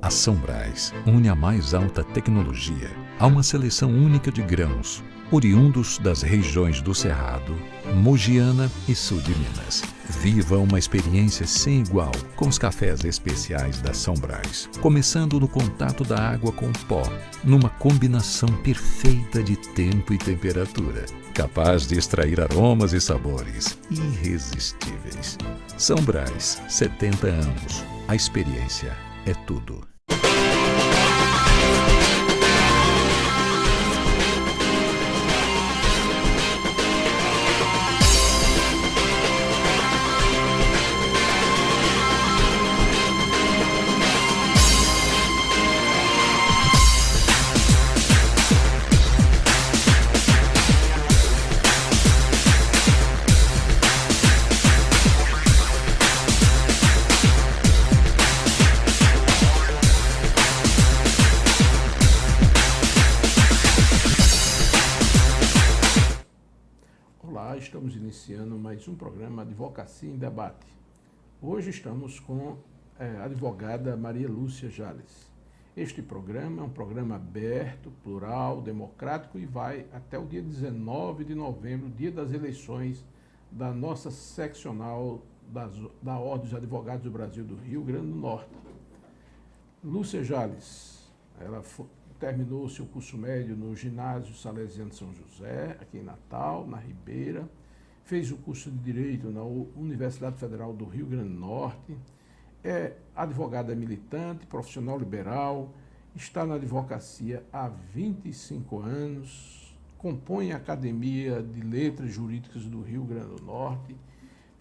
A São Brás une a mais alta tecnologia a uma seleção única de grãos, oriundos das regiões do Cerrado, Mogiana e sul de Minas. Viva uma experiência sem igual com os cafés especiais da São Brás, começando no contato da água com o pó, numa combinação perfeita de tempo e temperatura, capaz de extrair aromas e sabores irresistíveis. São Brás, 70 anos. A experiência é tudo. Estamos iniciando mais um programa Advocacia em Debate. Hoje estamos com a advogada Maria Lúcia Jales. Este programa é um programa aberto, plural, democrático e vai até o dia 19 de novembro, dia das eleições da nossa seccional da Ordem dos Advogados do Brasil do Rio Grande do Norte. Lúcia Jales, ela terminou seu curso médio no Ginásio Salesiano de São José, aqui em Natal, na Ribeira. Fez o curso de Direito na Universidade Federal do Rio Grande do Norte. É advogada militante, profissional liberal, está na advocacia há 25 anos, compõe a Academia de Letras Jurídicas do Rio Grande do Norte,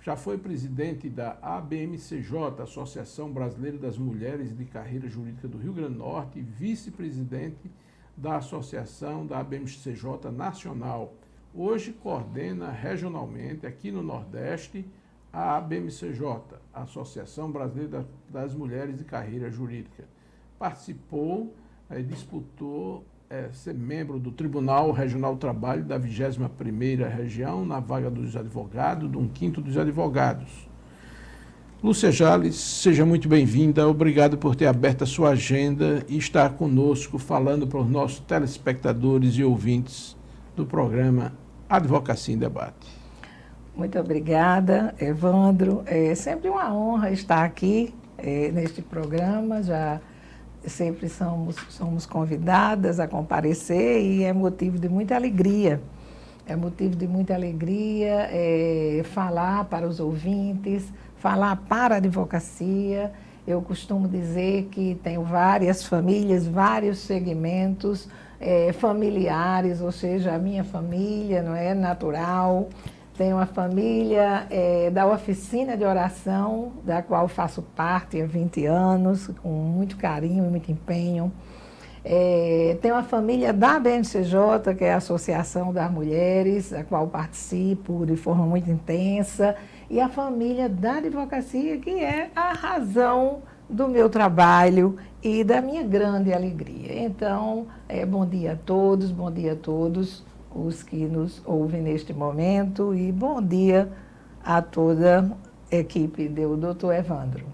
já foi presidente da ABMCJ, Associação Brasileira das Mulheres de Carreira Jurídica do Rio Grande do Norte, e vice-presidente da Associação da ABMCJ Nacional. Hoje coordena regionalmente, aqui no Nordeste, a ABMCJ, Associação Brasileira das Mulheres de Carreira Jurídica. Participou, disputou ser membro do Tribunal Regional do Trabalho da 21ª Região, na vaga dos advogados, de 1/5 dos advogados. Lúcia Jales, seja muito bem-vinda, obrigado por ter aberto a sua agenda e estar conosco falando para os nossos telespectadores e ouvintes do programa Advocacia em Debate. Muito obrigada, Evandro. É sempre uma honra estar aqui neste programa, já sempre somos convidadas a comparecer e é motivo de muita alegria. É motivo de muita alegria falar para os ouvintes, falar para a advocacia. Eu costumo dizer que tenho várias famílias, vários segmentos familiares, ou seja, a minha família não é natural. Tenho uma família da oficina de oração, da qual faço parte há 20 anos, com muito carinho e muito empenho. Tenho uma família da ABMCJ, que é a Associação das Mulheres, da qual participo de forma muito intensa, e a família da advocacia, que é a razão do meu trabalho e da minha grande alegria. Então, bom dia a todos os que nos ouvem neste momento e bom dia a toda a equipe do Dr. Evandro.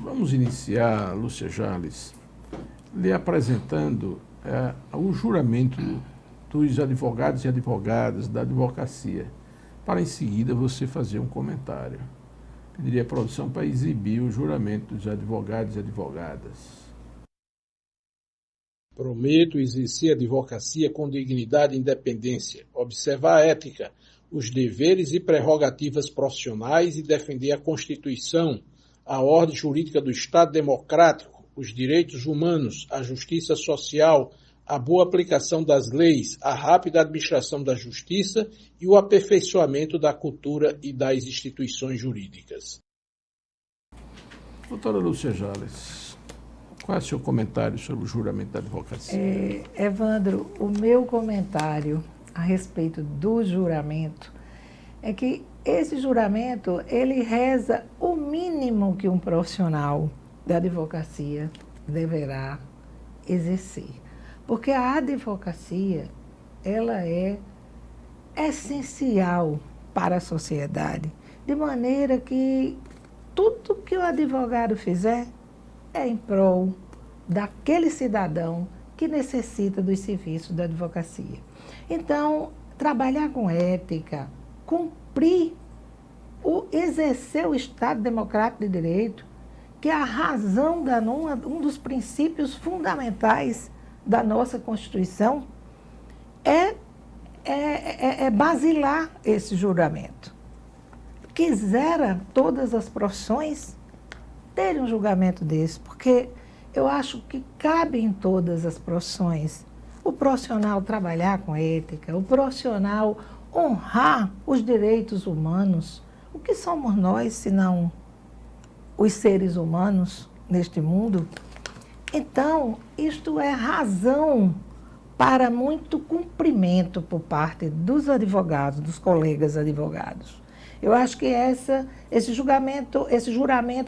Vamos iniciar, Lúcia Jales, lhe apresentando o juramento dos advogados e advogadas da advocacia, para em seguida você fazer um comentário. Pediria a produção para exibir o juramento dos advogados e advogadas. Prometo exercer a advocacia com dignidade e independência, observar a ética, os deveres e prerrogativas profissionais e defender a Constituição, a ordem jurídica do Estado democrático, os direitos humanos, a justiça social, a boa aplicação das leis, a rápida administração da justiça e o aperfeiçoamento da cultura e das instituições jurídicas. Doutora Lúcia Jales, qual é o seu comentário sobre o juramento da advocacia? Evandro, o meu comentário a respeito do juramento é que esse juramento, ele reza o mínimo que um profissional da advocacia deverá exercer. Porque a advocacia, ela é essencial para a sociedade, de maneira que tudo que o advogado fizer é em prol daquele cidadão que necessita dos serviços da advocacia. Então, trabalhar com ética, cumprir, exercer o Estado Democrático de Direito, que é a razão, um dos princípios fundamentais da nossa Constituição, é basilar esse juramento. Quisera todas as profissões terem um julgamento desse, porque eu acho que cabe em todas as profissões o profissional trabalhar com ética, o profissional honrar os direitos humanos. O que somos nós, se não os seres humanos neste mundo? Então, isto é razão para muito cumprimento por parte dos advogados, dos colegas advogados. Eu acho que esse juramento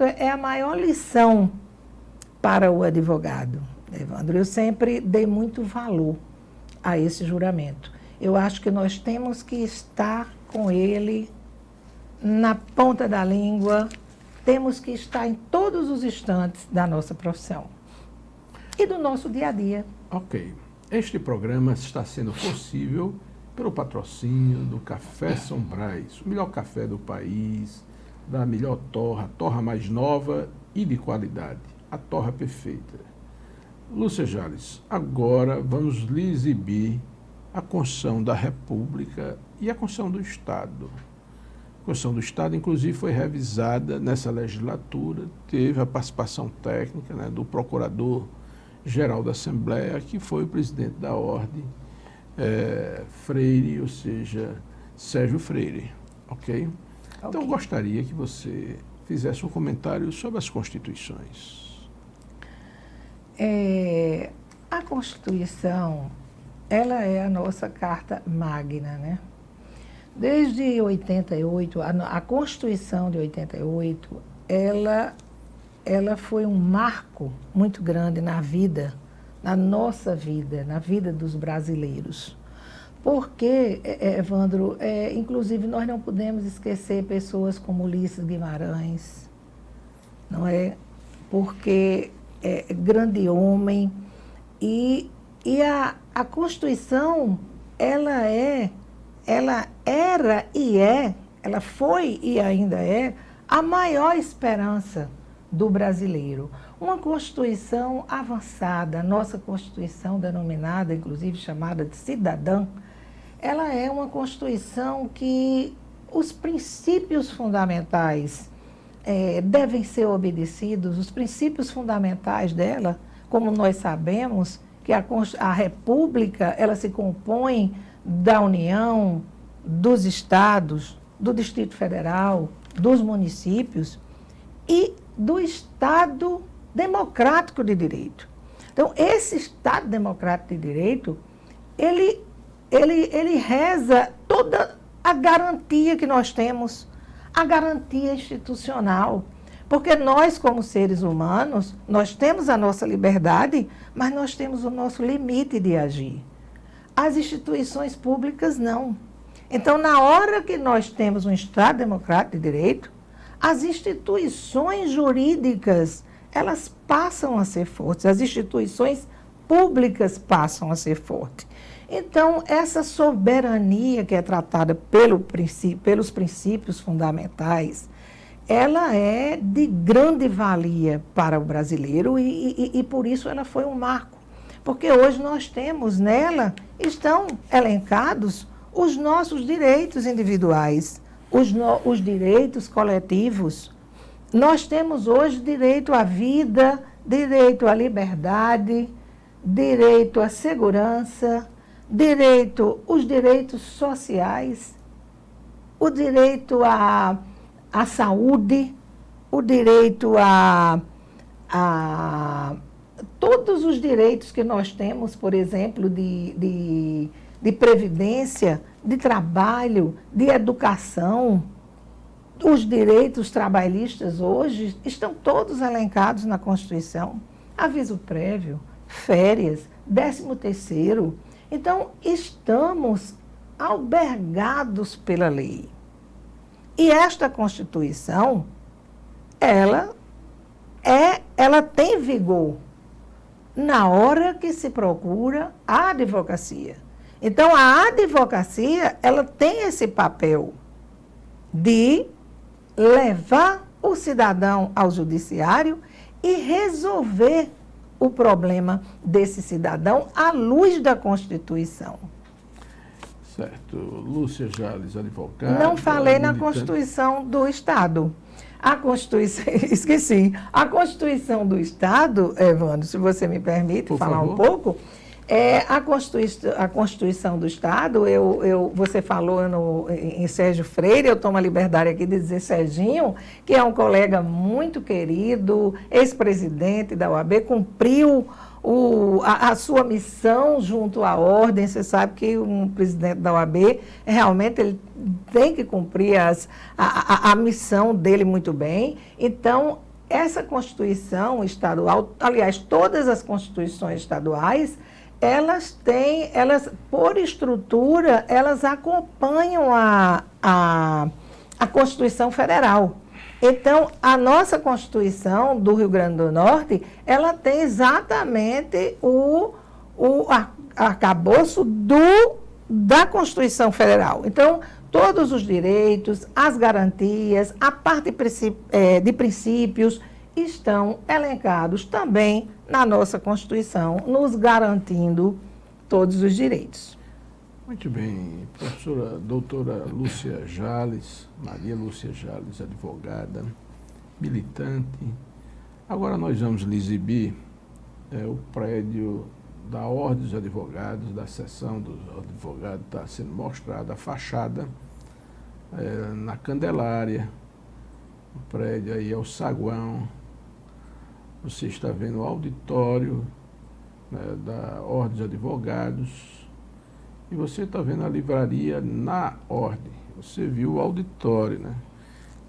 é a maior lição para o advogado, Evandro. Eu sempre dei muito valor a esse juramento. Eu acho que nós temos que estar com ele na ponta da língua, temos que estar em todos os instantes da nossa profissão e do nosso dia a dia. Ok. Este programa está sendo possível pelo patrocínio do Café São Brás, o melhor café do país, da melhor torra, torra mais nova e de qualidade, a torra perfeita. Lúcia Jales, agora vamos lhe exibir a Constituição da República e a Constituição do Estado. A Constituição do Estado, inclusive, foi revisada nessa legislatura, teve a participação técnica, né, do Procurador-Geral da Assembleia, que foi o presidente da Ordem, Freire, ou seja, Sérgio Freire, ok? Então, eu gostaria que você fizesse um comentário sobre as Constituições. A Constituição, ela é a nossa carta magna, né? Desde 88, a Constituição de 88, ela foi um marco muito grande na vida, na nossa vida, na vida dos brasileiros. Porque, Evandro, inclusive nós não podemos esquecer pessoas como Ulisses Guimarães, não é? Porque é grande homem e a Constituição, ela era e ela foi e ainda é a maior esperança do brasileiro. Uma Constituição avançada, a nossa Constituição denominada, inclusive chamada de cidadã, ela é uma Constituição que os princípios fundamentais devem ser obedecidos, os princípios fundamentais dela, como nós sabemos, que a República, ela se compõe da União, dos estados, do Distrito Federal, dos municípios e do Estado Democrático de Direito. Então, esse Estado Democrático de Direito, ele reza toda a garantia que nós temos, a garantia institucional. Porque nós, como seres humanos, nós temos a nossa liberdade, mas nós temos o nosso limite de agir. As instituições públicas não. Então, na hora que nós temos um Estado Democrático de Direito, as instituições jurídicas, elas passam a ser fortes, as instituições públicas passam a ser fortes. Então, essa soberania que é tratada pelos princípios fundamentais, ela é de grande valia para o brasileiro e por isso ela foi um marco. Porque hoje nós temos nela, estão elencados os nossos direitos individuais, os direitos coletivos. Nós temos hoje direito à vida, direito à liberdade, direito à segurança, os direitos sociais, o direito à saúde, o direito a todos os direitos que nós temos, por exemplo, de previdência, de trabalho, de educação. Os direitos trabalhistas hoje estão todos elencados na Constituição. Aviso prévio, férias, 13º. Então, estamos albergados pela lei. E esta Constituição, ela ela tem vigor na hora que se procura a advocacia. Então, a advocacia, ela tem esse papel de levar o cidadão ao judiciário e resolver o problema desse cidadão à luz da Constituição. Certo. Lúcia Jales, advogada. Não falei na militante. Constituição do Estado. A Constituição, esqueci. A Constituição do Estado, Evandro, se você me permite Por falar favor. um pouco, a Constituição do Estado, você falou em Sérgio Freire, eu tomo a liberdade aqui de dizer Serginho, que é um colega muito querido, ex-presidente da OAB, cumpriu a sua missão junto à ordem. Você sabe que um presidente da OAB, realmente, ele tem que cumprir a missão dele muito bem. Então, essa Constituição estadual, aliás, todas as constituições estaduais, elas, por estrutura, elas acompanham a Constituição Federal. Então, a nossa Constituição do Rio Grande do Norte, ela tem exatamente o arcabouço da Constituição Federal. Então, todos os direitos, as garantias, a parte de princípios estão elencados também na nossa Constituição, nos garantindo todos os direitos. Muito bem, professora doutora Lúcia Jales, Maria Lúcia Jales, advogada, militante. Agora nós vamos lhe exibir o prédio da Ordem dos Advogados, da seção dos advogados, está sendo mostrada a fachada na Candelária. O prédio aí é o saguão. Você está vendo o auditório, né, da Ordem dos Advogados. E você está vendo a livraria na Ordem. Você viu o auditório, né?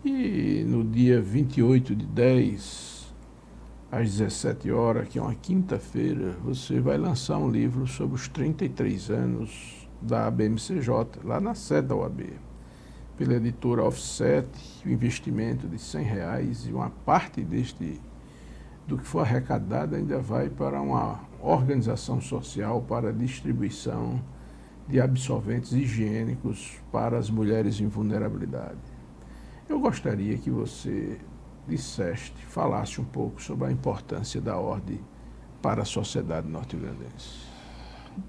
E no dia 28/10, às 17 horas, que é uma quinta-feira, você vai lançar um livro sobre os 33 anos da ABMCJ, lá na sede da OAB, pela editora Offset, o investimento de R$100, e uma parte do que for arrecadado ainda vai para uma organização social para distribuição de absorventes higiênicos para as mulheres em vulnerabilidade. Eu gostaria que você falasse um pouco sobre a importância da Ordem para a sociedade norte-grandense.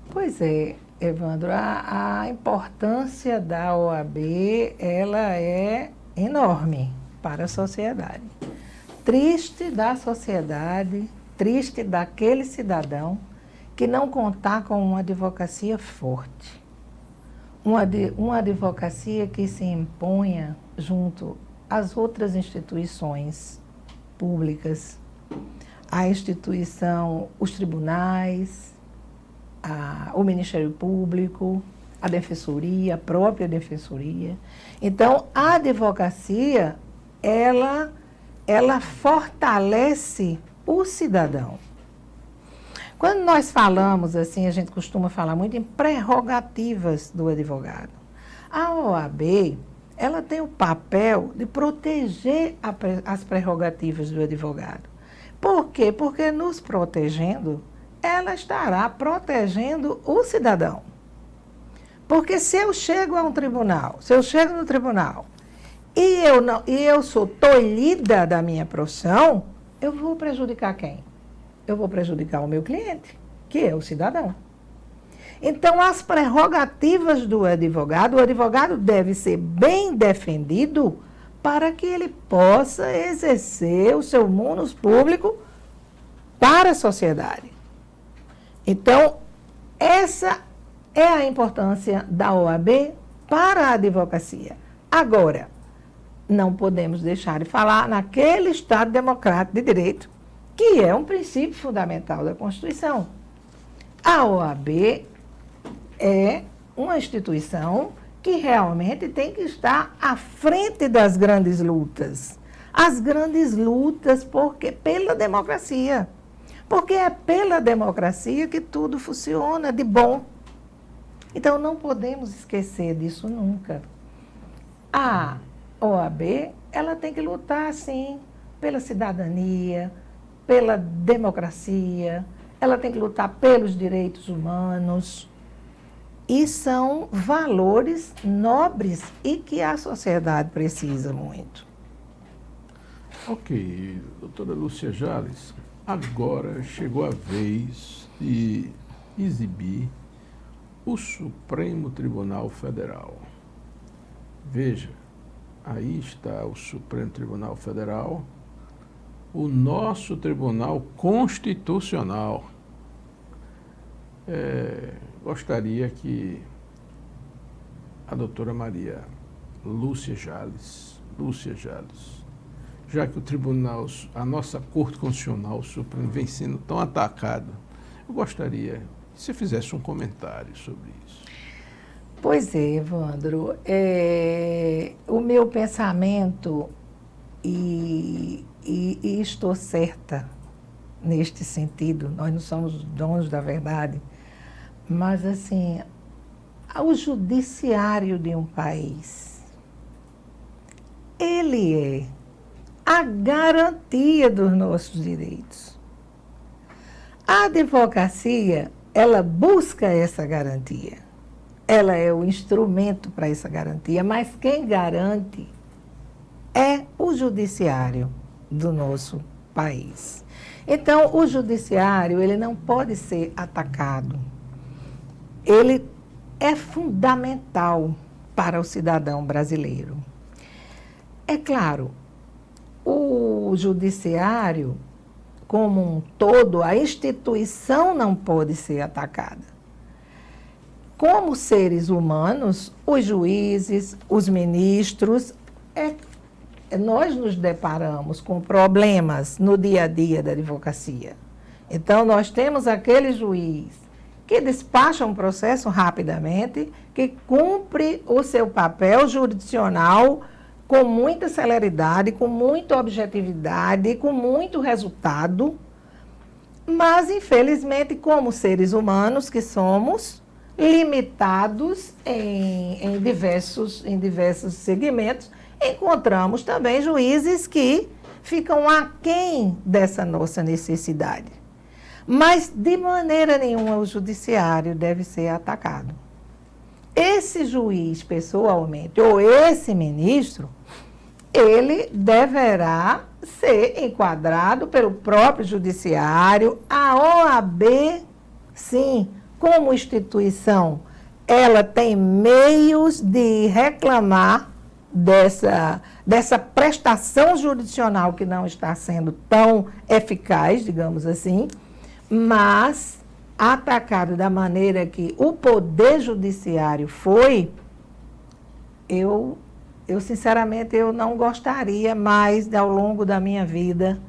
Pois é, Evandro, a importância da OAB, ela é enorme para a sociedade. Triste da sociedade, triste daquele cidadão que não contar com uma advocacia forte. Uma advocacia que se imponha junto às outras instituições públicas, a instituição, os tribunais, o Ministério Público, a Defensoria, a própria Defensoria. Então, a advocacia, ela fortalece o cidadão. Quando nós falamos assim, a gente costuma falar muito em prerrogativas do advogado. A OAB, ela tem o papel de proteger as prerrogativas do advogado. Por quê? Porque nos protegendo, ela estará protegendo o cidadão. Porque se eu chego no tribunal e eu sou tolhida da minha profissão, eu vou prejudicar quem? Eu vou prejudicar o meu cliente, que é o cidadão. Então, as prerrogativas do advogado, o advogado deve ser bem defendido para que ele possa exercer o seu munus público para a sociedade. Então, essa é a importância da OAB para a advocacia. Agora, não podemos deixar de falar naquele Estado democrático de direito, que é um princípio fundamental da Constituição. A OAB é uma instituição que realmente tem que estar à frente das grandes lutas. As grandes lutas pela democracia. Porque é pela democracia que tudo funciona de bom. Então, não podemos esquecer disso nunca. A OAB, ela tem que lutar, sim, pela cidadania, pela democracia, ela tem que lutar pelos direitos humanos. E são valores nobres e que a sociedade precisa muito. Ok, doutora Lúcia Jales, agora chegou a vez de exibir o Supremo Tribunal Federal. Veja, aí está o Supremo Tribunal Federal, o nosso Tribunal Constitucional. Gostaria que a doutora Maria Lúcia Jales, já que o tribunal, a nossa Corte Constitucional, o Supremo, vem sendo tão atacado, eu gostaria que você fizesse um comentário sobre isso. Pois é, Evandro, o meu pensamento, e estou certa neste sentido, nós não somos donos da verdade, mas assim, o judiciário de um país, ele é a garantia dos nossos direitos. A advocacia, ela busca essa garantia. Ela é o instrumento para essa garantia, mas quem garante é o judiciário do nosso país. Então, o judiciário, ele não pode ser atacado. Ele é fundamental para o cidadão brasileiro. É claro, o judiciário, como um todo, a instituição não pode ser atacada. Como seres humanos, os juízes, os ministros, nós nos deparamos com problemas no dia a dia da advocacia. Então, nós temos aquele juiz que despacha um processo rapidamente, que cumpre o seu papel jurisdicional com muita celeridade, com muita objetividade, com muito resultado, mas, infelizmente, como seres humanos que somos, limitados em diversos segmentos, encontramos também juízes que ficam aquém dessa nossa necessidade. Mas, de maneira nenhuma, o judiciário deve ser atacado. Esse juiz, pessoalmente, ou esse ministro, ele deverá ser enquadrado pelo próprio judiciário. A OAB, sim, como instituição, ela tem meios de reclamar dessa prestação jurisdicional que não está sendo tão eficaz, digamos assim, mas atacado da maneira que o Poder Judiciário foi, eu sinceramente, eu não gostaria mais, ao longo da minha vida,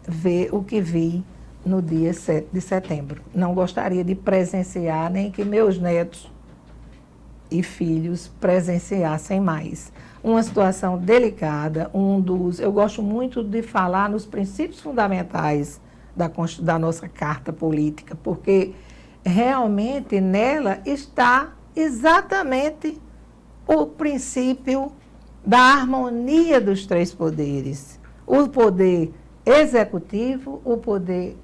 ver o que vi no dia 7 de setembro. Não gostaria de presenciar, nem que meus netos e filhos presenciassem mais. Uma situação delicada, eu gosto muito de falar nos princípios fundamentais da nossa Carta Política, porque realmente nela está exatamente o princípio da harmonia dos três poderes. O poder executivo, o poder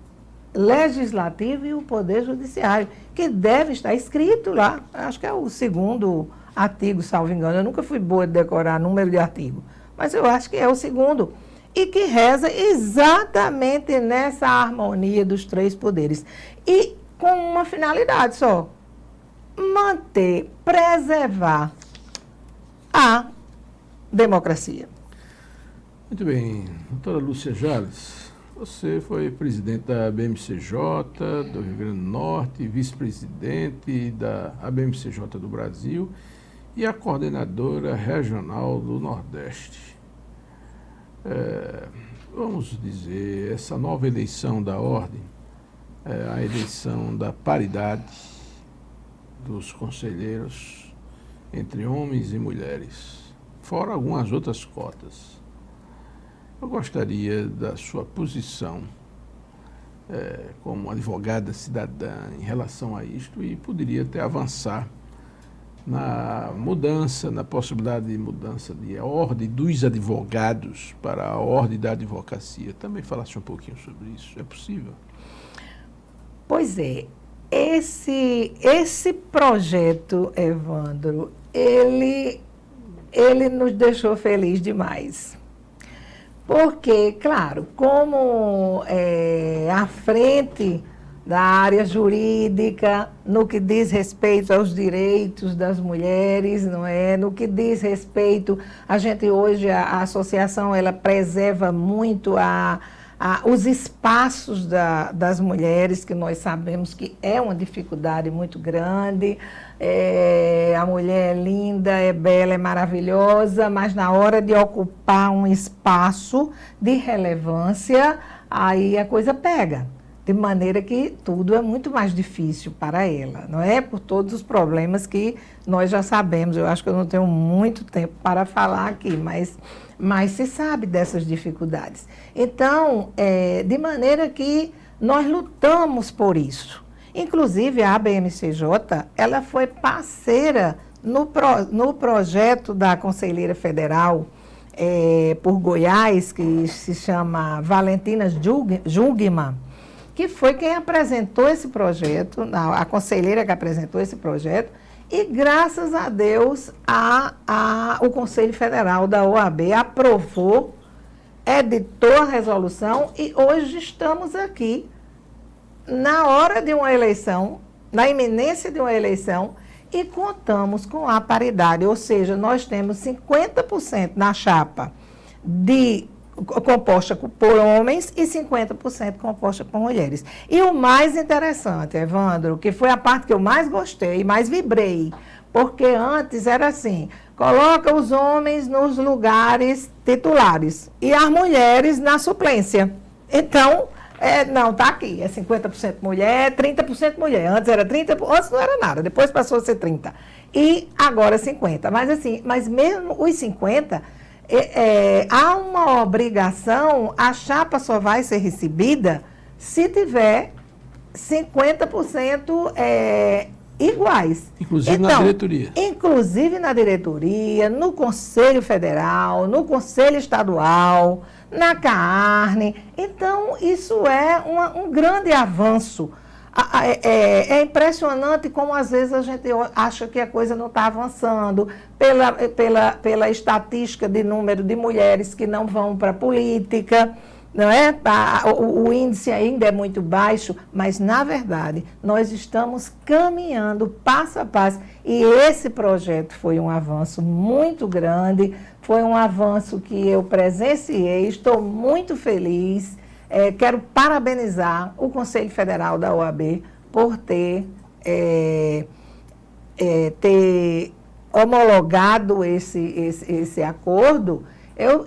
legislativo e o poder judiciário, que deve estar escrito lá. Acho que é o 2º artigo, salvo engano. Eu nunca fui boa de decorar número de artigo, mas eu acho que é o 2º. E que reza exatamente nessa harmonia dos três poderes. E com uma finalidade só: preservar a democracia. Muito bem. Doutora Lúcia Jales, você foi presidente da ABMCJ do Rio Grande do Norte, vice-presidente da ABMCJ do Brasil e a coordenadora regional do Nordeste. Vamos dizer, essa nova eleição da ordem, a eleição da paridade dos conselheiros entre homens e mulheres, fora algumas outras cotas. Eu gostaria da sua posição como advogada cidadã em relação a isto e poderia até avançar na mudança, na possibilidade de mudança de ordem dos advogados para a ordem da advocacia. Também falasse um pouquinho sobre isso. É possível? Pois é. Esse projeto, Evandro, ele nos deixou feliz demais. Porque, claro, como à frente da área jurídica, no que diz respeito aos direitos das mulheres, não é? No que diz respeito, a gente hoje, a associação, ela preserva muito os espaços das mulheres, que nós sabemos que é uma dificuldade muito grande. A mulher é linda, é bela, é maravilhosa, mas na hora de ocupar um espaço de relevância, aí a coisa pega. De maneira que tudo é muito mais difícil para ela, não é? Por todos os problemas que nós já sabemos. Eu acho que eu não tenho muito tempo para falar aqui, mas se sabe dessas dificuldades. Então, de maneira que nós lutamos por isso. Inclusive, a ABMCJ, ela foi parceira no projeto da Conselheira Federal por Goiás, que se chama Valentina Jungmann, que foi quem apresentou esse projeto, a conselheira que apresentou esse projeto, e graças a Deus o Conselho Federal da OAB aprovou, editou a resolução e hoje estamos aqui na hora de uma eleição, na iminência de uma eleição, e contamos com a paridade, ou seja, nós temos 50% na chapa composta por homens e 50% composta por mulheres. E o mais interessante, Evandro, que foi a parte que eu mais gostei e mais vibrei, porque antes era assim, coloca os homens nos lugares titulares e as mulheres na suplência. Então, não, está aqui, é 50% mulher, 30% mulher. Antes era 30%, antes não era nada, depois passou a ser 30%. E agora 50%. Mas mesmo os 50%, há uma obrigação, a chapa só vai ser recebida se tiver 50% iguais. Inclusive na diretoria. Inclusive na diretoria, no Conselho Federal, no Conselho Estadual, na CARNE. Então, isso é um grande avanço. É impressionante como às vezes a gente acha que a coisa não está avançando pela estatística de número de mulheres que não vão para a política, não é? O índice ainda é muito baixo, mas na verdade nós estamos caminhando passo a passo e esse projeto foi um avanço muito grande, foi um avanço que eu presenciei, estou muito feliz. Quero parabenizar o Conselho Federal da OAB por ter homologado esse acordo.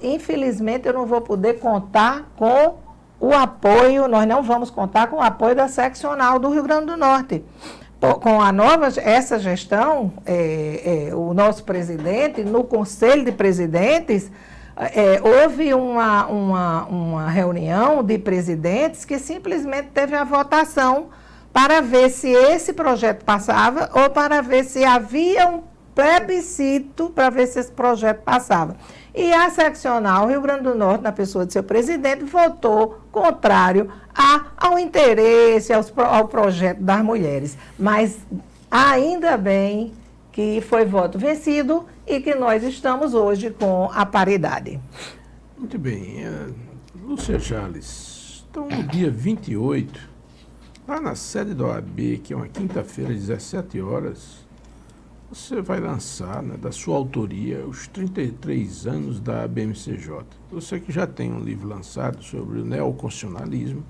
Infelizmente, eu não vou poder contar com o apoio, nós não vamos contar com o apoio da seccional do Rio Grande do Norte. Com essa gestão, o nosso presidente, no Conselho de Presidentes, houve uma reunião de presidentes que simplesmente teve a votação para ver se esse projeto passava ou para ver se havia um plebiscito para ver se esse projeto passava. E a seccional Rio Grande do Norte, na pessoa de seu presidente, votou contrário ao interesse, ao projeto das mulheres. Mas ainda bem que foi voto vencido e que nós estamos hoje com a paridade. Muito bem. Lúcia Jales, então no dia 28, lá na sede da OAB, que é uma quinta-feira, às 17 horas, você vai lançar, né, da sua autoria, os 33 anos da ABMCJ. Você que já tem um livro lançado sobre o neoconstitucionalismo,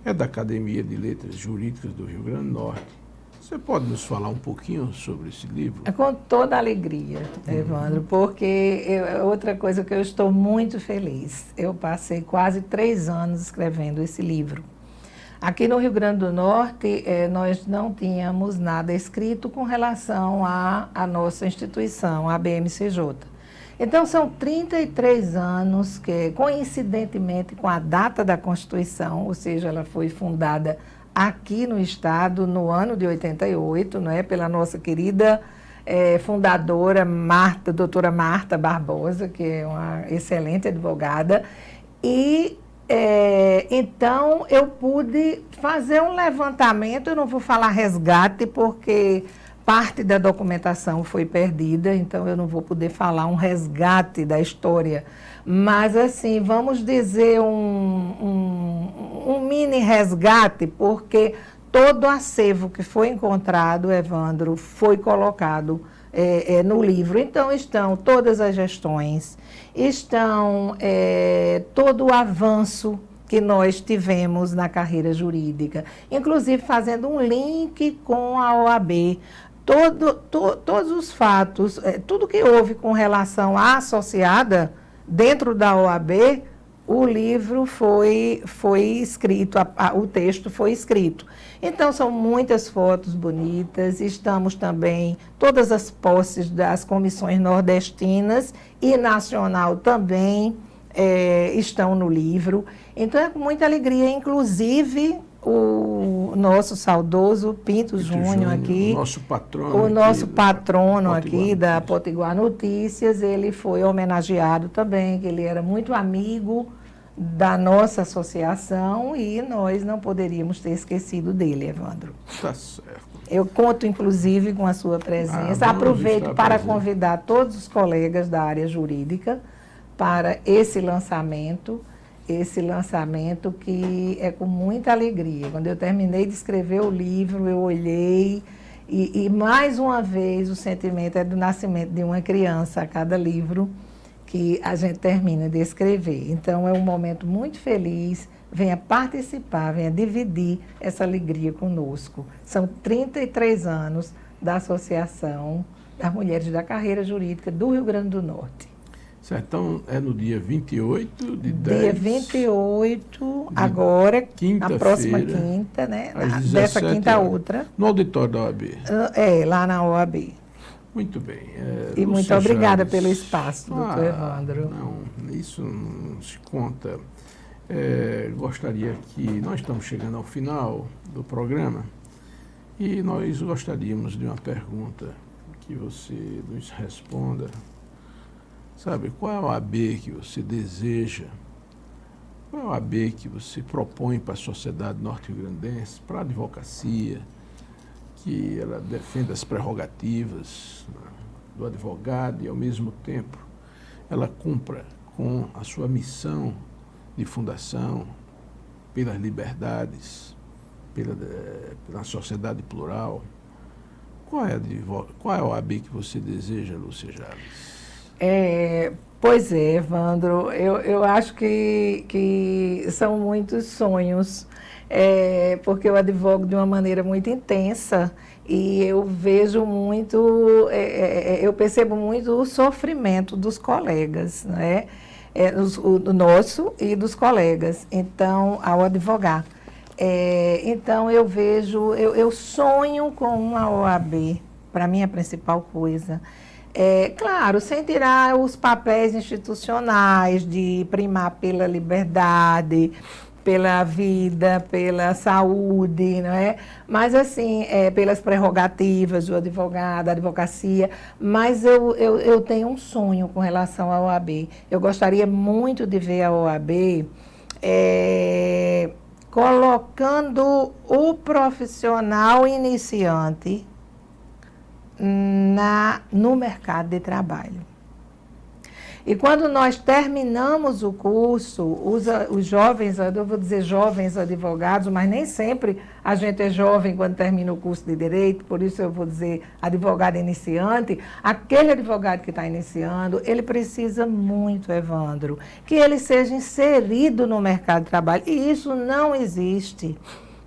é da Academia de Letras Jurídicas do Rio Grande do Norte. Você pode nos falar um pouquinho sobre esse livro? Com toda alegria, Evandro, porque outra coisa que eu estou muito feliz, eu passei quase 3 anos escrevendo esse livro. Aqui no Rio Grande do Norte, nós não tínhamos nada escrito com relação à nossa instituição, a ABMCJ. Então, são 33 anos que, coincidentemente com a data da Constituição, ou seja, ela foi fundada aqui no Estado no ano de 88, não é? Pela nossa querida fundadora, doutora Marta Barbosa, que é uma excelente advogada, e então eu pude fazer um levantamento, eu não vou falar resgate, porque parte da documentação foi perdida, então eu não vou poder falar um resgate da história, mas assim, vamos dizer um mini resgate, porque todo o acervo que foi encontrado, Evandro, foi colocado no livro. Então, estão todas as gestões, estão todo o avanço que nós tivemos na carreira inclusive fazendo um link com a OAB. Todos os fatos, tudo que houve com relação à associada dentro da OAB, o livro foi escrito, o texto foi escrito. Então, são muitas fotos bonitas, estamos também, todas as posses das comissões nordestinas e nacional também estão no livro. Então, é com muita alegria, inclusive o nosso saudoso Pinto Júnior aqui, o nosso patrono aqui da Potiguar Notícias, ele foi homenageado também, que ele era muito amigo da nossa associação e nós não poderíamos ter esquecido dele, Evandro. Tá certo. Eu conto, inclusive, com a sua presença. Aproveito para convidar todos os colegas da área jurídica para esse lançamento que é com muita alegria. Quando eu terminei de escrever o livro, eu olhei e mais uma vez o sentimento é do nascimento de uma criança a cada livro que a gente termina de escrever. Então, é um momento muito feliz. Venha participar, venha dividir essa alegria conosco. São 33 anos da Associação das Mulheres da Carreira Jurídica do Rio Grande do Norte. Certo, então é no dia 28 de 10. Dia 28, agora, na próxima quinta, né? Dessa quinta a outra. No auditório da OAB. Lá na OAB. Muito bem. E muito obrigada pelo espaço, doutor Evandro. Não, isso não se conta. Gostaria que nós estamos chegando ao final do programa e nós gostaríamos de uma pergunta que você nos responda. Sabe, qual é a OAB que você deseja? Qual é a OAB que você propõe para a sociedade norte-riograndense, para a advocacia, que ela defenda as prerrogativas do advogado e, ao mesmo tempo, ela cumpra com a sua missão de fundação pelas liberdades, pela sociedade plural? Qual é a OAB que você deseja, Lúcia Jales? Pois é, Evandro, eu acho que são muitos sonhos, porque eu advogo de uma maneira muito intensa e eu vejo muito, eu percebo muito o sofrimento dos colegas, né? O nosso e dos colegas, então, ao advogar. Então, eu sonho com uma OAB, para mim é a principal coisa. Claro, sem tirar os papéis institucionais de primar pela liberdade, pela vida, pela saúde, não é? Mas, assim, pelas prerrogativas do advogado, da advocacia. Mas eu tenho um sonho com relação à OAB. Eu gostaria muito de ver a OAB colocando o profissional iniciante no mercado de trabalho. E quando nós terminamos o curso, os jovens, eu vou dizer jovens advogados, mas nem sempre a gente é jovem quando termina o curso de Direito, por isso eu vou dizer advogado iniciante. Aquele advogado que está iniciando, ele precisa muito, Evandro, que ele seja inserido no mercado de trabalho. E isso não existe.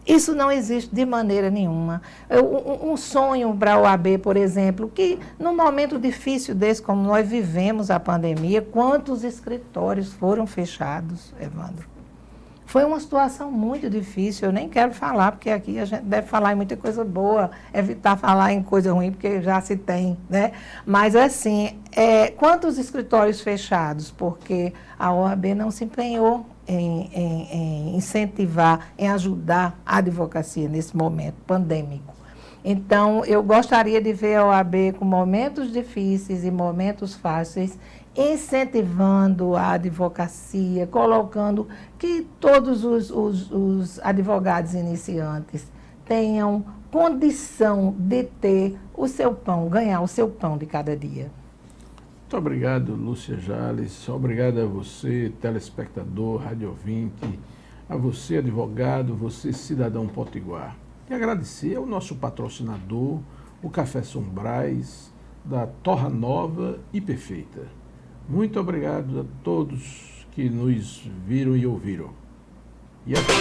Isso não existe de maneira nenhuma. Um sonho para a OAB, por exemplo, que num momento difícil desse, como nós vivemos a pandemia, quantos escritórios foram fechados, Evandro? Foi uma situação muito difícil, eu nem quero falar, porque aqui a gente deve falar em muita coisa boa, evitar falar em coisa ruim, porque já se tem, né? Mas, assim, quantos escritórios fechados? Porque a OAB não se empenhou em incentivar, em ajudar a advocacia nesse momento pandêmico. Então, eu gostaria de ver a OAB com momentos difíceis e momentos fáceis, incentivando a advocacia, colocando que todos os advogados iniciantes tenham condição de ter o seu pão, ganhar o seu pão de cada dia. Muito obrigado, Lúcia Jales. Obrigado a você, telespectador, rádio ouvinte, a você, advogado, você, cidadão potiguar. E agradecer ao nosso patrocinador, o Café São Brás, da Torra Nova e Perfeita. Muito obrigado a todos que nos viram e ouviram. E até.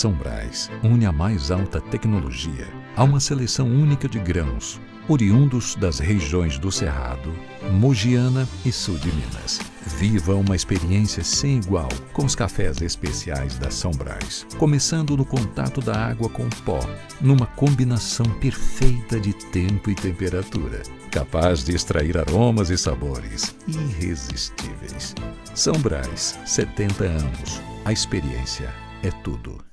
São Brás une a mais alta tecnologia a uma seleção única de grãos, oriundos das regiões do Cerrado, Mogiana e Sul de Minas. Viva uma experiência sem igual com os cafés especiais da São Brás, começando no contato da água com pó, numa combinação perfeita de tempo e temperatura, capaz de extrair aromas e sabores irresistíveis. São Brás, 70 anos. A experiência é tudo.